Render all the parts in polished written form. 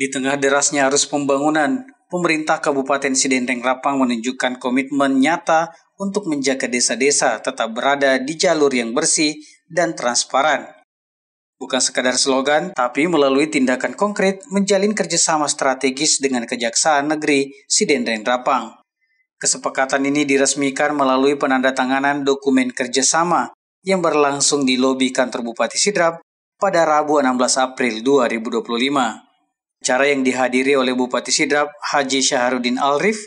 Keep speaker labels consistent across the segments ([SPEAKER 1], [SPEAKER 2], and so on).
[SPEAKER 1] Di tengah derasnya arus pembangunan, pemerintah Kabupaten Sidendeng Rapang menunjukkan komitmen nyata untuk menjaga desa-desa tetap berada di jalur yang bersih dan transparan. Bukan sekadar slogan, tapi melalui tindakan konkret menjalin kerjasama strategis dengan Kejaksaan Negeri Sidendeng Rapang. Kesepakatan ini diresmikan melalui penandatanganan dokumen kerjasama yang berlangsung di lobi kantor Bupati Sidrap pada Rabu 16 April 2025. Acara yang dihadiri oleh Bupati Sidrap Haji Syahrudin Alrif,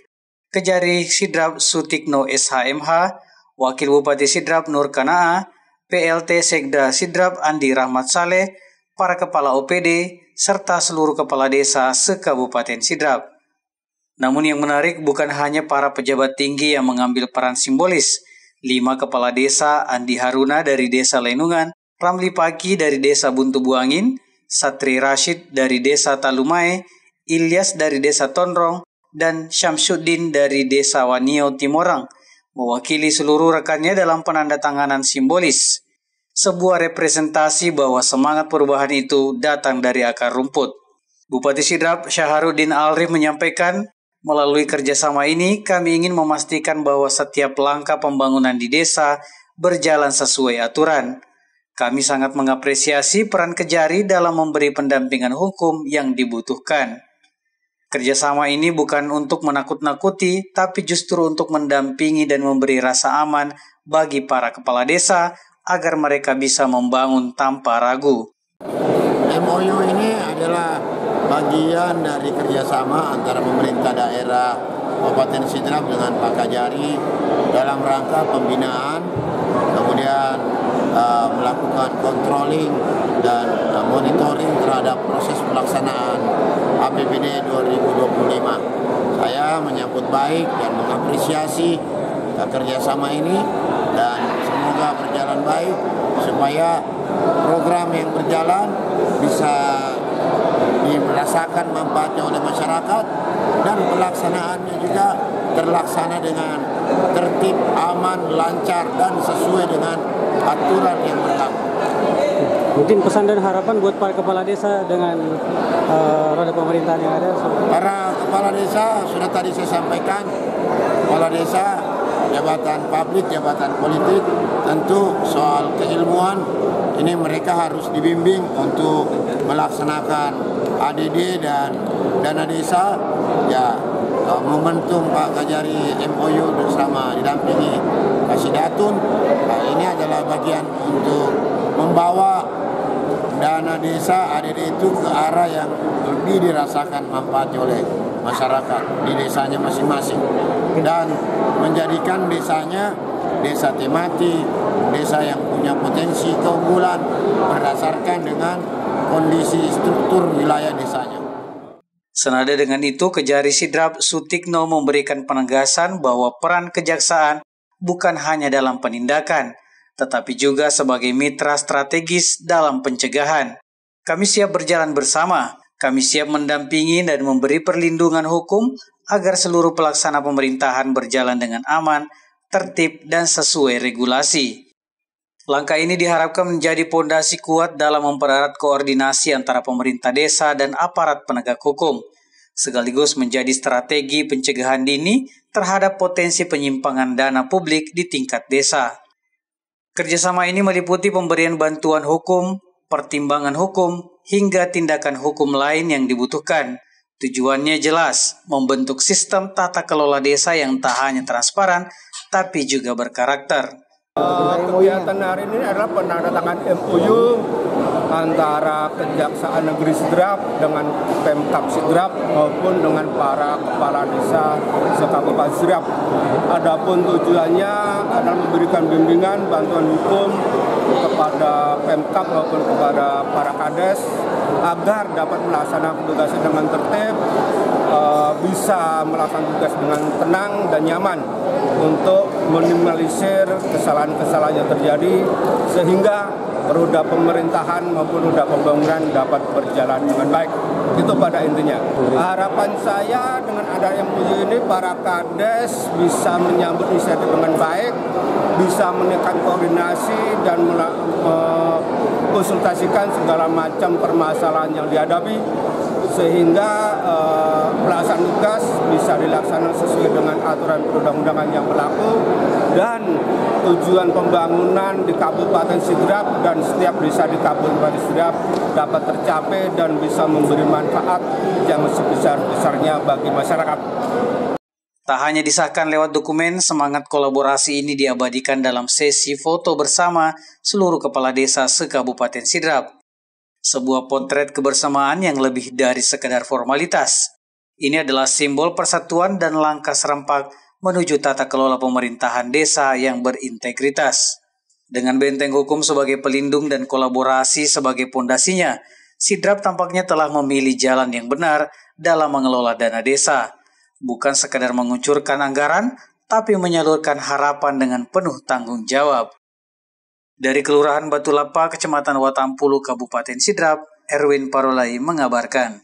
[SPEAKER 1] Kejari Sidrap Sutikno SHMH, Wakil Bupati Sidrap Nur Kanaa, PLT Sekda Sidrap Andi Rahmat Saleh, para kepala OPD, serta seluruh kepala desa se-Kabupaten Sidrap. Namun yang menarik bukan hanya para pejabat tinggi yang mengambil peran simbolis. 5 kepala desa, Andi Haruna dari Desa Lenungan, Ramli Paki dari Desa Buntu Buangin, Satri Rashid dari Desa Talumae, Ilyas dari Desa Tonrong, dan Syamsuddin dari Desa Wanio Timorang, mewakili seluruh rekannya dalam penandatanganan simbolis. Sebuah representasi bahwa semangat perubahan itu datang dari akar rumput. Bupati Sidrap Syahrudin Alrif menyampaikan, melalui kerjasama ini kami ingin memastikan bahwa setiap langkah pembangunan di desa berjalan sesuai aturan. Kami sangat mengapresiasi peran Kejari dalam memberi pendampingan hukum yang dibutuhkan. Kerjasama ini bukan untuk menakut-nakuti, tapi justru untuk mendampingi dan memberi rasa aman bagi para kepala desa agar mereka bisa membangun tanpa ragu.
[SPEAKER 2] MOU ini adalah bagian dari kerjasama antara pemerintah daerah Kabupaten Sidrap dengan Pak Kejari dalam rangka pembinaan, kemudian melakukan controlling dan monitoring terhadap proses pelaksanaan APBD 2025. Saya menyambut baik dan mengapresiasi kerjasama ini dan semoga berjalan baik supaya program yang berjalan bisa dirasakan manfaatnya oleh masyarakat dan pelaksanaannya juga terlaksana dengan tertib, aman, lancar dan sesuai dengan aturan yang berlaku.
[SPEAKER 3] Mungkin pesan dan harapan buat para kepala desa dengan roda pemerintahan yang ada.
[SPEAKER 2] Para kepala desa sudah tadi saya sampaikan, kepala desa, jabatan publik, jabatan politik, tentu soal keilmuan ini mereka harus dibimbing untuk melaksanakan ADD dan dana desa. Ya, momentum Pak Kejari MOU bersama didampingi Kasidatun, ini adalah bagian untuk membawa dana desa ADD itu ke arah yang lebih dirasakan manfaatnya oleh masyarakat di desanya masing-masing dan menjadikan desanya desa tematik, desa yang punya potensi keunggulan berdasarkan dengan kondisi struktur wilayah desanya.
[SPEAKER 1] Senada dengan itu, Kejari Sidrap Sutikno memberikan penegasan bahwa peran kejaksaan bukan hanya dalam penindakan, tetapi juga sebagai mitra strategis dalam pencegahan. Kami siap berjalan bersama, kami siap mendampingi dan memberi perlindungan hukum agar seluruh pelaksana pemerintahan berjalan dengan aman, tertib, dan sesuai regulasi. Langkah ini diharapkan menjadi pondasi kuat dalam mempererat koordinasi antara pemerintah desa dan aparat penegak hukum, sekaligus menjadi strategi pencegahan dini terhadap potensi penyimpangan dana publik di tingkat desa. Kerjasama ini meliputi pemberian bantuan hukum, pertimbangan hukum, hingga tindakan hukum lain yang dibutuhkan. Tujuannya jelas, membentuk sistem tata kelola desa yang tak hanya transparan, tapi juga berkarakter.
[SPEAKER 4] Kegiatan hari ini adalah penandatangan MOU antara Kejaksaan Negeri Sidrap dengan Pemkab Sidrap maupun dengan para kepala desa se-Kabupaten Sidrap. Adapun tujuannya adalah memberikan bimbingan bantuan hukum kepada Pemkab maupun kepada para kades agar dapat melaksanakan tugasnya dengan tertib, bisa melaksanakan tugas dengan tenang dan nyaman untuk minimalisir kesalahan-kesalahan yang terjadi sehingga roda pemerintahan maupun roda pembangunan dapat berjalan dengan baik. Itu pada intinya. Harapan saya dengan adanya MOU ini para kades bisa menyambut inisiatif dengan baik, bisa menekan koordinasi dan konsultasikan segala macam permasalahan yang dihadapi sehingga pelaksanaan tugas bisa dilaksanakan sesuai dengan aturan perundang-undangan yang berlaku, dan tujuan pembangunan di Kabupaten Sidrap dan setiap desa di Kabupaten Sidrap dapat tercapai dan bisa memberi manfaat yang sebesar-besarnya bagi masyarakat.
[SPEAKER 1] Tak hanya disahkan lewat dokumen, semangat kolaborasi ini diabadikan dalam sesi foto bersama seluruh kepala desa se-Kabupaten Sidrap. Sebuah potret kebersamaan yang lebih dari sekedar formalitas. Ini adalah simbol persatuan dan langkah serempak menuju tata kelola pemerintahan desa yang berintegritas. Dengan benteng hukum sebagai pelindung dan kolaborasi sebagai pondasinya, Sidrap tampaknya telah memilih jalan yang benar dalam mengelola dana desa. Bukan sekadar mengucurkan anggaran, tapi menyalurkan harapan dengan penuh tanggung jawab. Dari Kelurahan Batu Lapa, Kecamatan Watampulu, Kabupaten Sidrap, Erwin Parolai mengabarkan.